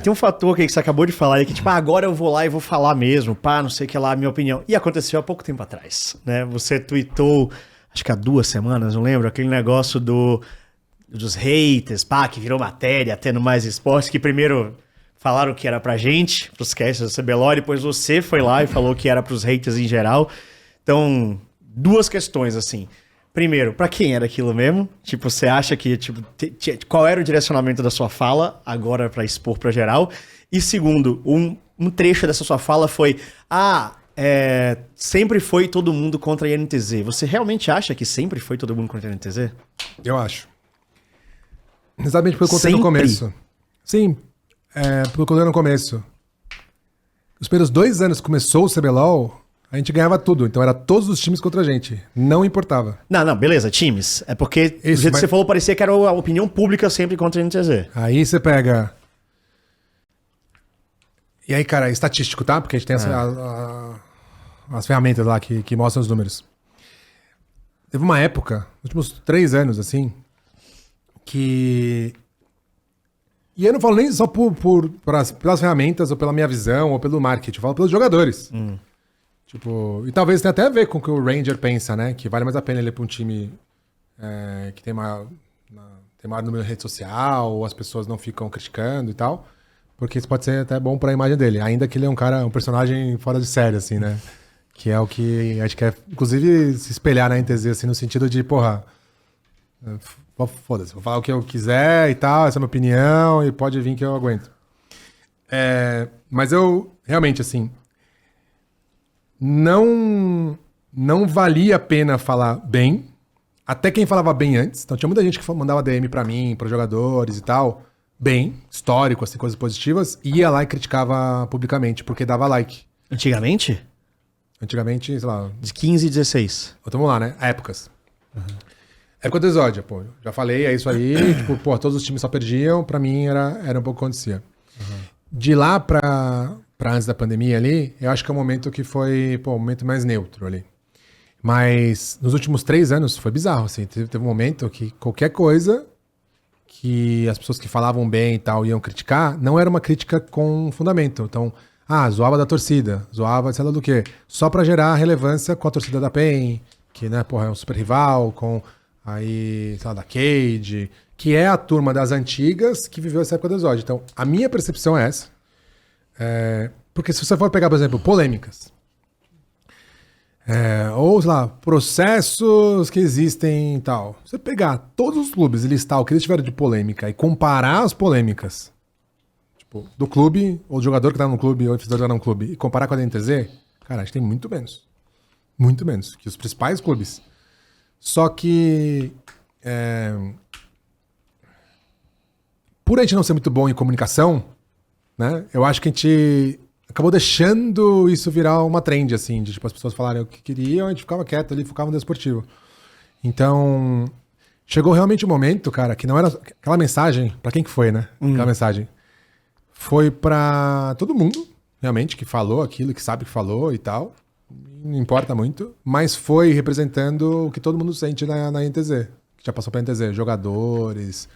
tem um fator que você acabou de falar aí, que tipo, agora eu vou lá e vou falar mesmo, não sei o que lá, a minha opinião. E aconteceu há pouco tempo atrás, né? Você tweetou, acho que há 2 semanas, não lembro, aquele negócio dos haters, que virou matéria, tendo mais esportes, que primeiro falaram que era pra gente, pros casters do CBLOL, e depois você foi lá e falou que era pros haters em geral. Então, 2 questões, assim. Primeiro, pra quem era aquilo mesmo? Tipo, você acha que, tipo, qual era o direcionamento da sua fala, agora pra expor pra geral? E segundo, um trecho dessa sua fala foi, sempre foi todo mundo contra a INTZ. Você realmente acha que sempre foi todo mundo contra a INTZ? Eu acho. Exatamente porque eu contei no começo. Sim, porque eu contei no começo. Os primeiros 2 anos que começou o CBLOL, a gente ganhava tudo, então era todos os times contra a gente. Não importava. Não, beleza, times. É porque, do jeito que você falou, parecia que era a opinião pública sempre contra a NTZ. Aí você pega... E aí, cara, é estatístico, tá? Porque a gente tem as ferramentas lá que mostram os números. Teve uma época, nos últimos 3 anos, assim, que... E eu não falo nem só pelas ferramentas, ou pela minha visão, ou pelo marketing. Eu falo pelos jogadores. Tipo, e talvez tenha até a ver com o que o Ranger pensa, né? Que vale mais a pena ele ir pra um time que tem maior número de rede social, ou as pessoas não ficam criticando e tal. Porque isso pode ser até bom pra imagem dele. Ainda que ele é um personagem fora de série, assim, né? Que é o que a gente quer, inclusive, se espelhar na NTZ, assim, no sentido de, porra... Foda-se, vou falar o que eu quiser e tal, essa é a minha opinião, e pode vir que eu aguento. Mas eu, realmente, assim... Não valia a pena falar bem, até quem falava bem antes. Então tinha muita gente que mandava DM pra mim, pros jogadores e tal, bem, histórico, assim, coisas positivas, e ia lá e criticava publicamente, porque dava like. Antigamente? Antigamente, sei lá... De 15 e 16. Vamos lá, né? Épocas. Época do Exódia, pô. Já falei, é isso aí. Tipo, pô, todos os times só perdiam, pra mim era um pouco o que acontecia. De lá pra antes da pandemia ali, eu acho que é um momento que foi, pô, um momento mais neutro ali. Mas nos últimos 3 anos foi bizarro, assim. Teve um momento que qualquer coisa que as pessoas que falavam bem e tal iam criticar, não era uma crítica com fundamento. Então, zoava da torcida, zoava sei lá do quê. Só pra gerar relevância com a torcida da PEN, que, né, porra, é um super rival, com aí, sei lá, da Cade, que é a turma das antigas que viveu essa época do Exódio. Então, a minha percepção é essa. Porque se você for pegar, por exemplo, polêmicas, ou, sei lá, processos que existem e tal, você pegar todos os clubes e listar o que eles tiveram de polêmica e comparar as polêmicas, tipo, do clube, ou do jogador que tá no clube, ou do jogador que tá no clube, e comparar com a DNTZ, cara, a gente tem muito menos. Muito menos que os principais clubes. Só que... por a gente não ser muito bom em comunicação, né? Eu acho que a gente acabou deixando isso virar uma trend, assim, de tipo, as pessoas falarem o que queriam, a gente ficava quieto ali, focava no esportivo. Então, chegou realmente um momento, cara, que não era... Aquela mensagem, pra quem que foi, né? Aquela mensagem. Foi pra todo mundo, realmente, que falou aquilo, que sabe que falou e tal. Não importa muito, mas foi representando o que todo mundo sente na NTZ, que já passou pra NTZ, jogadores.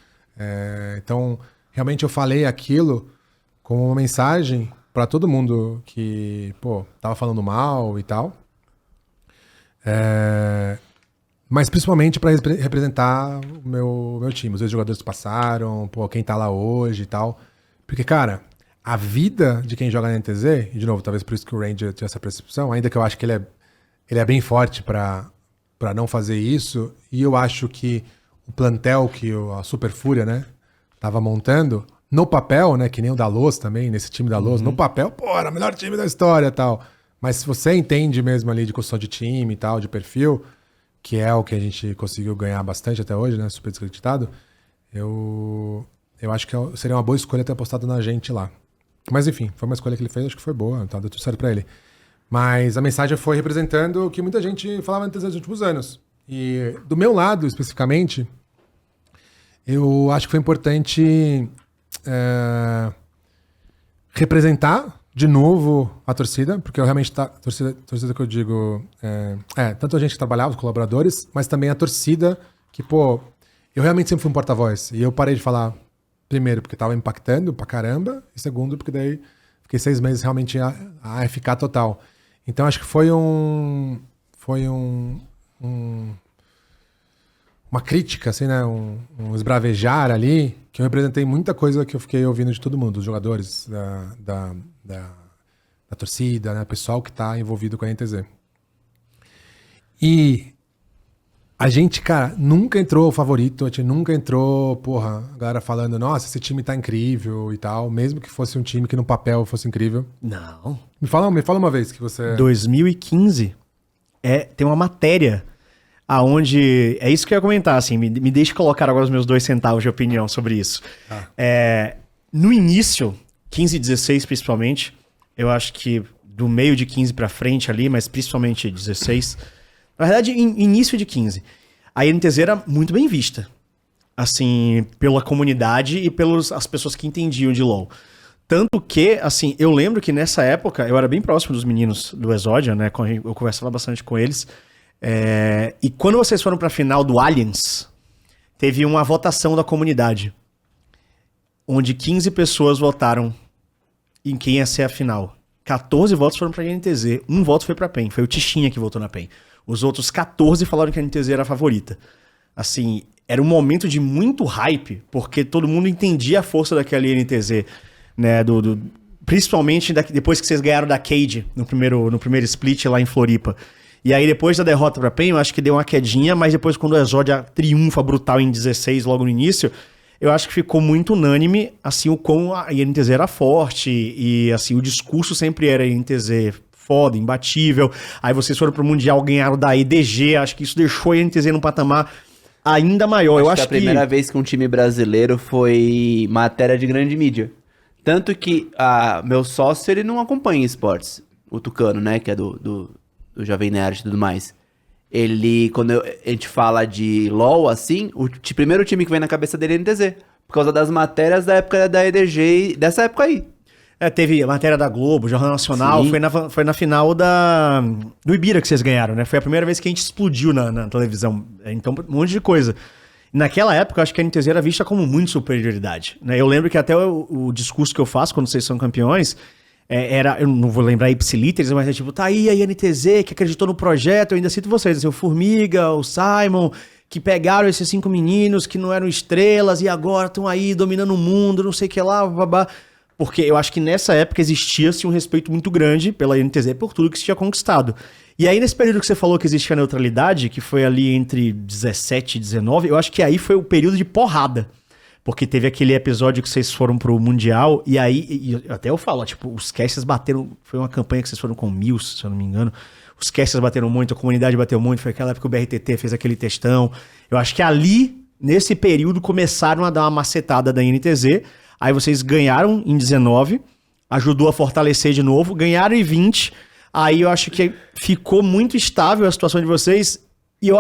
Então, realmente eu falei aquilo como uma mensagem pra todo mundo que, pô, tava falando mal e tal. Mas principalmente pra representar o meu time, os ex-jogadores que passaram, pô, quem tá lá hoje e tal. Porque, cara, a vida de quem joga na NTZ, e de novo, talvez por isso que o Ranger tinha essa percepção, ainda que eu acho que ele é bem forte pra não fazer isso, e eu acho que o plantel que a Super Fúria, né, tava montando, no papel, né, que nem o da Loz também, nesse time da Loz, no papel, pô, era o melhor time da história e tal. Mas se você entende mesmo ali de construção de time e tal, de perfil, que é o que a gente conseguiu ganhar bastante até hoje, né, super desacreditado, eu acho que seria uma boa escolha ter apostado na gente lá. Mas enfim, foi uma escolha que ele fez, acho que foi boa, tá, deu tudo certo pra ele. Mas a mensagem foi representando o que muita gente falava nos últimos anos. E do meu lado, especificamente, eu acho que foi importante representar de novo a torcida, porque eu realmente torcida que eu digo, tanto a gente que trabalhava, os colaboradores, mas também a torcida que, pô, eu realmente sempre fui um porta-voz. E eu parei de falar Primeiro, porque tava impactando pra caramba. E segundo, porque daí fiquei 6 meses realmente a AFK total. Então acho que foi uma crítica, assim, né? Um esbravejar ali, que eu representei muita coisa que eu fiquei ouvindo de todo mundo, dos jogadores, da torcida, né? Pessoal que tá envolvido com a NTZ. E a gente, cara, nunca entrou favorito, a gente nunca entrou, porra, a galera falando, nossa, esse time tá incrível e tal, mesmo que fosse um time que no papel fosse incrível. Não. Me fala uma vez que você... 2015 tem uma matéria aonde... É isso que eu ia comentar, assim, me deixe colocar agora os meus 2 centavos de opinião sobre isso. No início, 15 e 16 principalmente, eu acho que do meio de 15 pra frente ali, mas principalmente 16... Na verdade, início de 15. A NTZ era muito bem vista. Assim, pela comunidade e pelas as pessoas que entendiam de LoL. Tanto que, assim, eu lembro que nessa época, eu era bem próximo dos meninos do Exodia, né? Eu conversava bastante com eles. E quando vocês foram pra final do Aliens, teve uma votação da comunidade. Onde 15 pessoas votaram em quem ia ser a final. 14 votos foram pra NTZ. 1 voto foi pra PEN. Foi o Tichinha que votou na PEN. Os outros 14 falaram que a NTZ era a favorita. Assim, era um momento de muito hype, porque todo mundo entendia a força daquela NTZ, né? Principalmente depois que vocês ganharam da Cade no primeiro split lá em Floripa. E aí, depois da derrota pra PEN, eu acho que deu uma quedinha, mas depois, quando o Exodia triunfa brutal em 16, logo no início, eu acho que ficou muito unânime, assim, o quão a NTZ era forte, e assim, o discurso sempre era NTZ foda, imbatível. Aí vocês foram pro Mundial, ganharam da EDG, acho que isso deixou a NTZ num patamar ainda maior. Eu acho que a primeira vez que um time brasileiro foi matéria de grande mídia. Tanto que meu sócio, ele não acompanha esportes, o Tucano, né, que é do Jovem Nerd e tudo mais. Ele, quando a gente fala de LoL, assim, o primeiro time que vem na cabeça dele é NTZ. Por causa das matérias da época da EDG, dessa época aí. Teve a matéria da Globo, Jornal Nacional, foi na final do Ibira que vocês ganharam, né? Foi a primeira vez que a gente explodiu na televisão. Então, um monte de coisa. Naquela época, eu acho que a NTZ era vista como muito superioridade, né? Eu lembro que até o discurso que eu faço quando vocês são campeões, eu não vou lembrar ipsilíteres, mas é tipo, tá aí a NTZ que acreditou no projeto, eu ainda cito vocês, assim, o Formiga, o Simon, que pegaram esses 5 meninos que não eram estrelas e agora estão aí dominando o mundo, não sei o que lá, babá. Porque eu acho que nessa época existia-se um respeito muito grande pela NTZ por tudo que se tinha conquistado. E aí, nesse período que você falou que existia a neutralidade, que foi ali entre 17 e 19, eu acho que aí foi o período de porrada. Porque teve aquele episódio que vocês foram pro Mundial, e aí, até eu falo, tipo, os casters bateram, foi uma campanha que vocês foram com 1000, se eu não me engano. Os casters bateram muito, a comunidade bateu muito, foi aquela época que o BRTT fez aquele textão. Eu acho que ali, nesse período, começaram a dar uma macetada da NTZ. Aí vocês ganharam em 19, ajudou a fortalecer de novo, ganharam em 20, aí eu acho que ficou muito estável a situação de vocês, e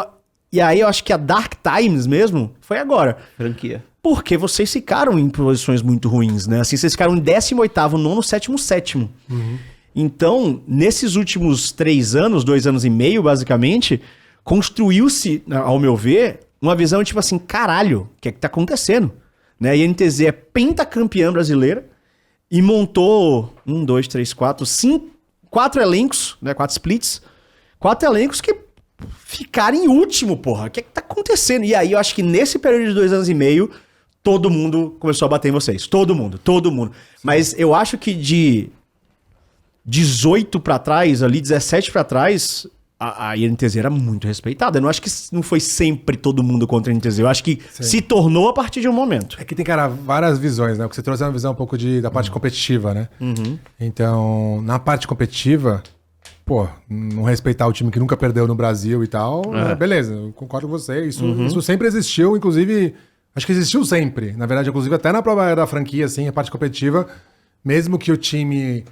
aí eu acho que a Dark Times mesmo foi agora. Franquia. Porque vocês ficaram em posições muito ruins, né? Assim, vocês ficaram em 18º, 9º, 7º, 7º. Uhum. Então, nesses últimos 3 anos, 2 anos e meio, basicamente, construiu-se, ao meu ver, uma visão tipo assim, caralho, o que é que tá acontecendo? Né? E a NTZ é pentacampeã brasileira e montou 4 elencos, né? 4 splits. 4 elencos que ficaram em último, porra. O que é que tá acontecendo? E aí eu acho que nesse período de 2 anos e meio, todo mundo começou a bater em vocês. Todo mundo. Sim. Mas eu acho que de 18 pra trás, ali 17 pra trás, a NTZ era muito respeitada. Eu não acho que não foi sempre todo mundo contra a NTZ. Eu acho que se tornou a partir de um momento. É que tem, cara, várias visões, né? O que você trouxe é uma visão um pouco da parte competitiva, né? Uhum. Então, na parte competitiva, pô, não respeitar o time que nunca perdeu no Brasil e tal, beleza, eu concordo com você. Isso sempre existiu, inclusive, acho que existiu sempre. Na verdade, inclusive, até na prova da franquia, assim, a parte competitiva, mesmo que o time...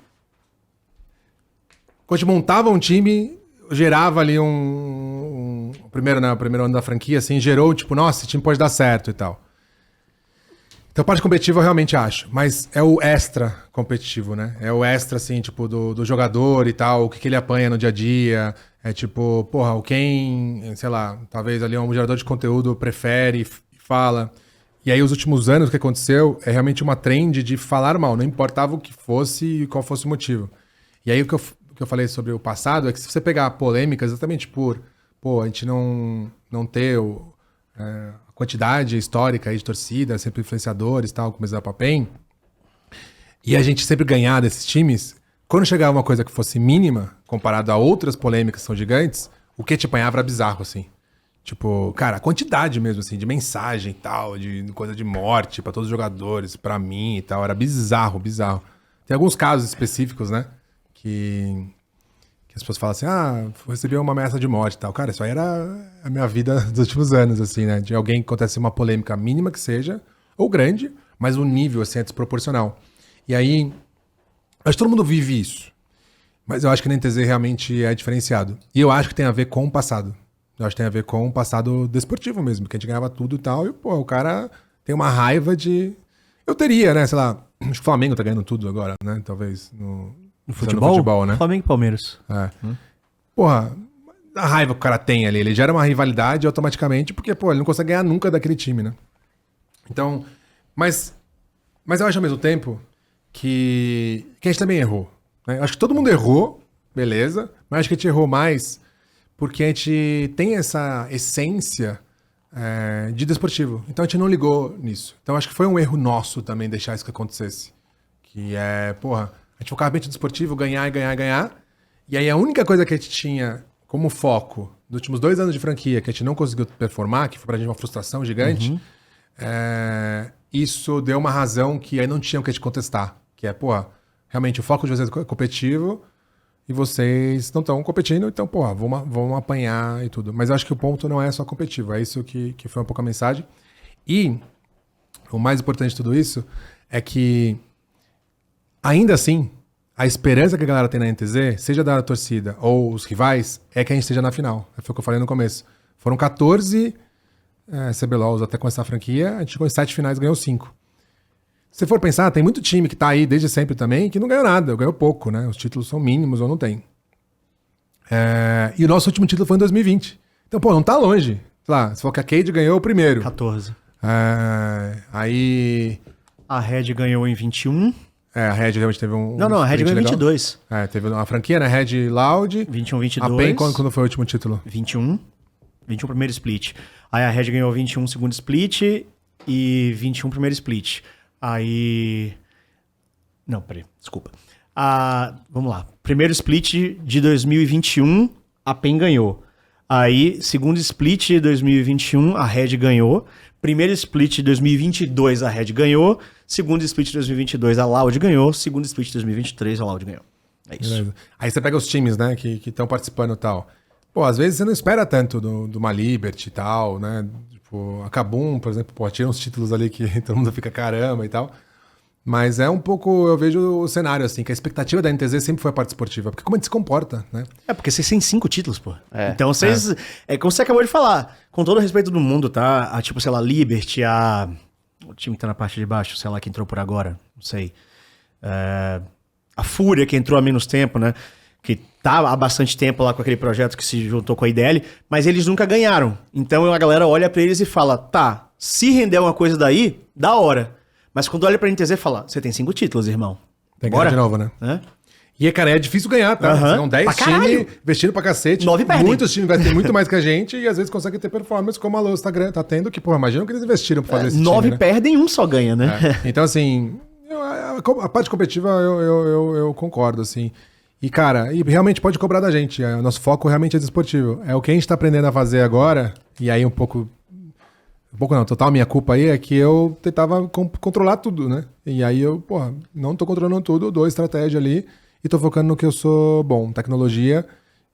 Quando a gente montava um time... gerava ali o primeiro ano da franquia, assim, gerou, tipo, nossa, esse time pode dar certo e tal. Então, parte competitiva eu realmente acho, mas é o extra competitivo, né? É o extra, assim, tipo, do jogador e tal, o que ele apanha no dia a dia, é tipo, porra, sei lá, talvez ali um gerador de conteúdo prefere e fala. E aí, os últimos anos, o que aconteceu é realmente uma trend de falar mal, não importava o que fosse e qual fosse o motivo. E aí, o que eu falei sobre o passado é que se você pegar polêmicas exatamente por, a gente não ter a quantidade histórica aí de torcida, sempre influenciadores e tal, como a Papem, e a gente sempre ganhar desses times, quando chegava uma coisa que fosse mínima, comparado a outras polêmicas que são gigantes, o que te apanhava era bizarro, assim. Tipo, cara, a quantidade mesmo, assim, de mensagem e tal, de coisa de morte pra todos os jogadores, pra mim e tal, era bizarro. Tem alguns casos específicos, né, que as pessoas falam assim, recebi uma ameaça de morte e tal. Cara, isso aí era a minha vida dos últimos anos, assim, né, de alguém que acontece uma polêmica mínima que seja, ou grande, mas o nível, assim, é desproporcional. E aí, acho que todo mundo vive isso, mas eu acho que na NTZ realmente é diferenciado. E eu acho que tem a ver com o passado. Eu acho que tem a ver com o passado desportivo mesmo, que a gente ganhava tudo e tal, e, pô, o cara tem uma raiva de... Eu teria, né, sei lá, acho que o Flamengo tá ganhando tudo agora, né, talvez, no futebol, né? Flamengo e Palmeiras. Porra, a raiva que o cara tem ali, ele gera uma rivalidade automaticamente, porque, pô, ele não consegue ganhar nunca daquele time, né? Então, mas eu acho ao mesmo tempo que a gente também errou, né? Eu acho que todo mundo errou, beleza, mas acho que a gente errou mais porque a gente tem essa essência de desportivo. Então a gente não ligou nisso. Então acho que foi um erro nosso também deixar isso que acontecesse. Que porra, a gente focava bem no desportivo, ganhar. E aí a única coisa que a gente tinha como foco dos últimos 2 anos de franquia que a gente não conseguiu performar, que foi pra gente uma frustração gigante, isso deu uma razão que aí não tinha o que a gente contestar. Que é, porra, realmente o foco de vocês é competitivo e vocês não estão competindo, então, porra, vamos apanhar e tudo. Mas eu acho que o ponto não é só competitivo, é isso que foi um pouco a mensagem. E o mais importante de tudo isso é que, ainda assim, a esperança que a galera tem na NTZ, seja da torcida ou os rivais, é que a gente esteja na final. Foi o que eu falei no começo. Foram 14 CBLOLs até começar a franquia, a gente chegou em 7 finais e ganhou 5. Se for pensar, tem muito time que tá aí desde sempre também que não ganhou nada, ganhou pouco, né? Os títulos são mínimos ou não tem. E o nosso último título foi em 2020. Então, pô, não tá longe. Sei lá, se for que a Cade ganhou o primeiro. 14. Aí... A Red ganhou em 21. A Red realmente teve um... Não, a Red ganhou em 22. Teve uma franquia, né? Red Loud. 21, 22. A PEN, quando foi o último título? 21 primeiro split. Aí a Red ganhou 21 segundo split e 21 primeiro split. Aí... Não, peraí, desculpa. Vamos lá. Primeiro split de 2021, a PEN ganhou. Aí, segundo split de 2021, a Red ganhou. Primeiro split de 2022, a Red ganhou. Segundo split de 2022, a Loud ganhou. Segundo split de 2023, a Loud ganhou. É isso. Beleza. Aí você pega os times, né, que estão participando e tal. Pô, às vezes você não espera tanto do uma Liberty e tal, né? Tipo, a Kabum, por exemplo, pô, tira uns títulos ali que todo mundo fica caramba e tal. Mas é um pouco, eu vejo o cenário assim, que a expectativa da NTZ sempre foi a parte esportiva. Porque como a gente se comporta, né? Porque vocês têm 5 títulos, pô. Então vocês... como você acabou de falar, com todo o respeito do mundo, tá? Tipo, sei lá, Liberty, o time que tá na parte de baixo, sei lá, que entrou por agora, não sei. A Fúria, que entrou há menos tempo, né? Que tá há bastante tempo lá com aquele projeto que se juntou com a IDL, mas eles nunca ganharam. Então a galera olha pra eles e fala, tá, se render uma coisa daí, da hora. Mas quando olha pra NTZ, fala, você tem 5 títulos, irmão. Tem que ganhar de novo, né? E, cara, é difícil ganhar, tá? São 10 times investindo pra cacete. 9 perdem. Muitos times investem muito mais que a gente e às vezes conseguem ter performance como a Lowe's tá tendo, que, pô, imagina que eles investiram pra fazer esse 9 time, né? perdem, um só ganha, né? Então, assim, a parte competitiva eu concordo, assim. E, cara, realmente pode cobrar da gente. O nosso foco realmente é desportivo. É o que a gente tá aprendendo a fazer agora, e aí um pouco não, total minha culpa aí é que eu tentava controlar tudo, né? E aí eu, porra, não tô controlando tudo, dou estratégia ali e tô focando no que eu sou bom, tecnologia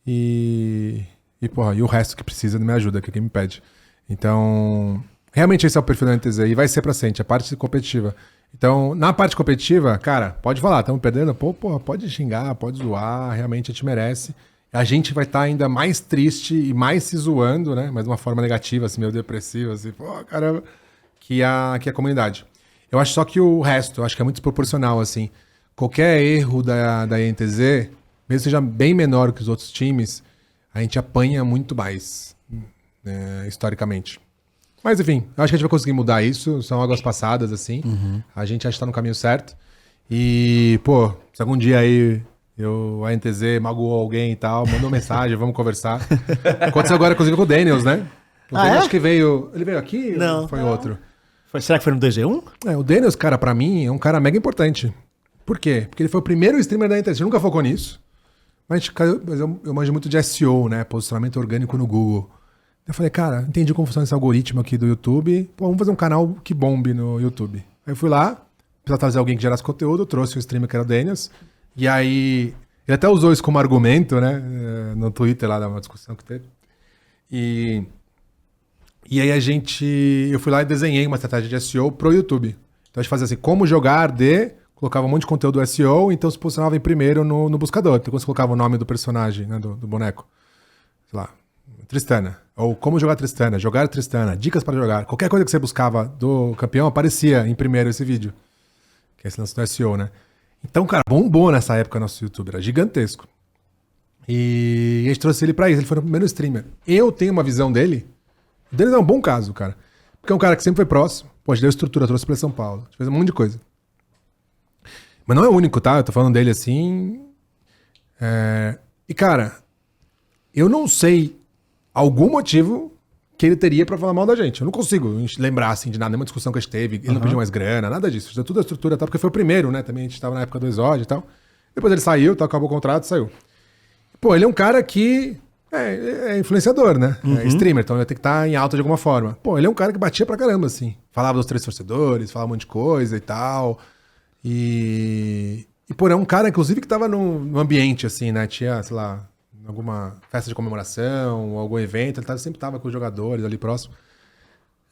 e o resto que precisa me ajuda, que é quem me pede. Então, realmente esse é o perfil da NTZ e vai ser pra frente, a parte competitiva. Então, na parte competitiva, cara, pode falar, estamos perdendo, porra, pode xingar, pode zoar, realmente a gente merece. A gente vai estar ainda mais triste e mais se zoando, né? Mas de uma forma negativa, assim, meio depressiva, assim, pô, caramba, que a comunidade. Eu acho só que o resto, eu acho que é muito desproporcional, assim. Qualquer erro da NTZ, mesmo seja bem menor que os outros times, a gente apanha muito mais, historicamente. Mas enfim, eu acho que a gente vai conseguir mudar isso. São águas passadas, assim. A gente acha que tá no caminho certo. E, pô, se algum dia aí a NTZ magoou alguém e tal, manda uma mensagem, vamos conversar. Aconteceu agora, inclusive, com o Daniels, né? O Daniels acho que veio... Ele veio aqui Não. ou foi outro? Será que foi no 2v1? O Daniels, cara, pra mim, é um cara mega importante. Por quê? Porque ele foi o primeiro streamer da NTZ. A gente nunca focou nisso. Mas eu manjo muito de SEO, né? Posicionamento orgânico no Google. Eu falei, cara, entendi como funciona esse algoritmo aqui do YouTube. Pô, vamos fazer um canal que bombe no YouTube. Aí eu fui lá, precisava trazer alguém que gerasse conteúdo, trouxe um streamer que era o Daniels. E aí, ele até usou isso como argumento, né? No Twitter lá, numa discussão que teve. E aí eu fui lá e desenhei uma estratégia de SEO pro YouTube. Então a gente fazia assim, como jogar colocava um monte de conteúdo SEO, então se posicionava em primeiro no buscador. Então quando você colocava o nome do personagem, né, do boneco, sei lá, Tristana. Ou como jogar Tristana, dicas para jogar. Qualquer coisa que você buscava do campeão, aparecia em primeiro esse vídeo. Que é esse lance do SEO, né? Então, cara, bombou nessa época nosso YouTube, era gigantesco. E a gente trouxe ele pra isso, ele foi o primeiro streamer. Eu tenho uma visão dele, o Denis é um bom caso, cara. Porque é um cara que sempre foi próximo, pô, a gente deu estrutura, trouxe pra São Paulo, a gente fez um monte de coisa. Mas não é o único, tá? Eu tô falando dele assim... E, cara, eu não sei algum motivo que ele teria pra falar mal da gente. Eu não consigo lembrar, assim, de nada, nenhuma discussão que a gente teve. Ele não pediu mais grana, nada disso. Deu tudo a estrutura e tal, porque foi o primeiro, né? Também a gente tava na época do Exódio e tal. Depois ele saiu, tal, acabou o contrato, saiu. Pô, ele é um cara que é influenciador, né? É streamer, então ele tem que estar em alta de alguma forma. Pô, ele é um cara que batia pra caramba, assim. Falava dos 3 torcedores, falava um monte de coisa e tal. Pô, é um cara, inclusive, que tava no ambiente, assim, né? Tinha, sei lá, alguma festa de comemoração, algum evento, ele sempre tava com os jogadores ali próximo.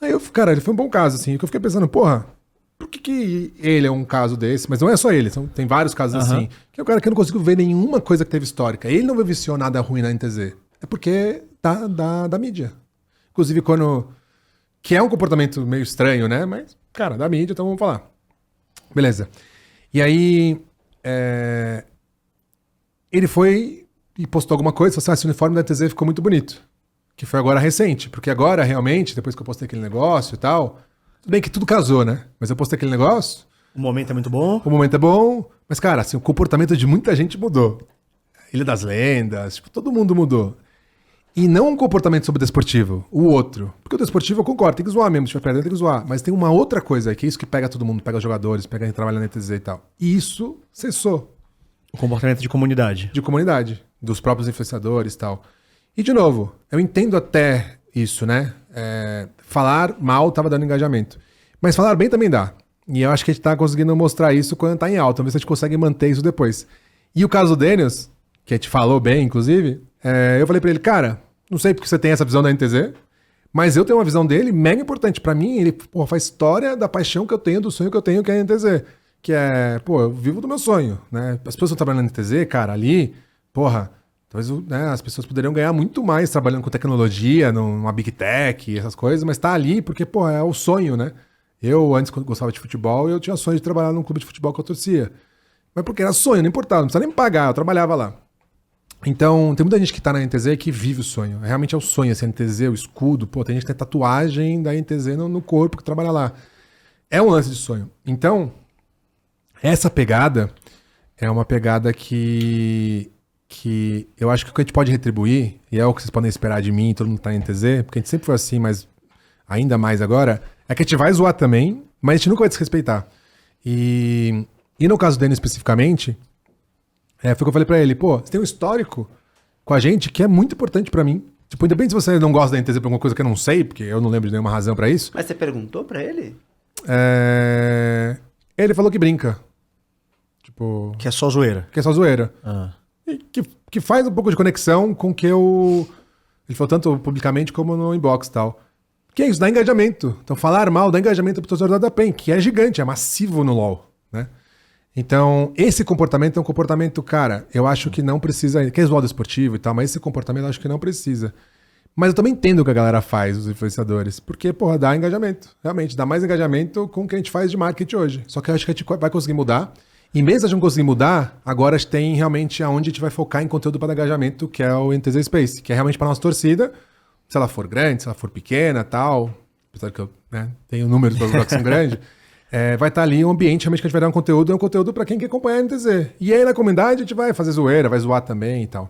Aí cara, ele foi um bom caso, assim, que eu fiquei pensando, porra, por que ele é um caso desse? Mas não é só ele, tem vários casos assim, que é um cara que eu não consigo ver nenhuma coisa que teve histórica. Ele não viciou nada ruim na NTZ. É porque da mídia. Inclusive que é um comportamento meio estranho, né? Mas, cara, da mídia, então vamos falar. Beleza. E aí, ele foi e postou alguma coisa, falou assim, esse uniforme da NTZ ficou muito bonito. Que foi agora recente, porque agora, realmente, depois que eu postei aquele negócio e tal, tudo bem que tudo casou, né? Mas eu postei aquele negócio... O momento é muito bom. O momento é bom, mas, cara, assim, o comportamento de muita gente mudou. Ilha das Lendas, tipo, todo mundo mudou. E não um comportamento sobre o desportivo, o outro. Porque o desportivo eu concordo, tem que zoar mesmo, se tiver perdendo tem que zoar. Mas tem uma outra coisa, que é isso que pega todo mundo, pega os jogadores, pega quem trabalha na NTZ e tal. E isso cessou. O comportamento de comunidade. De comunidade, dos próprios influenciadores e tal. E, de novo, eu entendo até isso, né? Falar mal tava dando engajamento. Mas falar bem também dá. E eu acho que a gente tá conseguindo mostrar isso quando tá em alta. Vamos ver se a gente consegue manter isso depois. E o caso do Daniels, que a gente falou bem, inclusive, eu falei pra ele, cara, não sei porque você tem essa visão da NTZ, mas eu tenho uma visão dele mega importante. Pra mim, ele faz história da paixão que eu tenho, do sonho que eu tenho, que é a NTZ. Que é, eu vivo do meu sonho, né? As pessoas que estão trabalhando na NTZ, cara, ali, talvez as pessoas poderiam ganhar muito mais trabalhando com tecnologia, numa Big Tech, essas coisas, mas tá ali porque, é o sonho, né? Eu, antes, quando gostava de futebol, eu tinha sonho de trabalhar num clube de futebol que eu torcia. Mas porque era sonho, não importava, não precisava nem me pagar, eu trabalhava lá. Então, tem muita gente que tá na NTZ que vive o sonho. Realmente é o sonho, assim, a NTZ, o escudo, tem gente que tem tatuagem da NTZ no corpo que trabalha lá. É um lance de sonho. Então, essa pegada é uma pegada que eu acho que o que a gente pode retribuir, e é o que vocês podem esperar de mim, todo mundo tá na NTZ, porque a gente sempre foi assim, mas ainda mais agora, é que a gente vai zoar também, mas a gente nunca vai desrespeitar. E no caso dele especificamente, foi o que eu falei pra ele, você tem um histórico com a gente que é muito importante pra mim. Tipo, independente se você não gosta da NTZ por alguma coisa que eu não sei, porque eu não lembro de nenhuma razão pra isso. Mas você perguntou pra ele? Ele falou que brinca. Tipo... Que é só zoeira. Que é só zoeira. Ah. E que faz um pouco de conexão com o que eu... Ele falou tanto publicamente como no inbox e tal. Que é isso, dá engajamento. Então falar mal dá engajamento pro torcedor da PEN, que é gigante, é massivo no LoL, né? Então, esse comportamento é um comportamento, cara, eu acho que não precisa... Que é zoado esportivo e tal, mas esse comportamento eu acho que não precisa. Mas eu também entendo o que a galera faz, os influenciadores. Porque, dá engajamento. Realmente, dá mais engajamento com o que a gente faz de marketing hoje. Só que eu acho que a gente vai conseguir mudar. E mesmo se a gente não conseguir mudar, agora a gente tem realmente aonde a gente vai focar em conteúdo para engajamento, que é o NTZ Space, que é realmente para nossa torcida, se ela for grande, se ela for pequena, tal. apesar que eu tenho números para os que são grandes, vai estar ali um ambiente realmente que a gente vai dar um conteúdo pra quem quer acompanhar a NTZ. E aí na comunidade a gente vai fazer zoeira, vai zoar também e tal.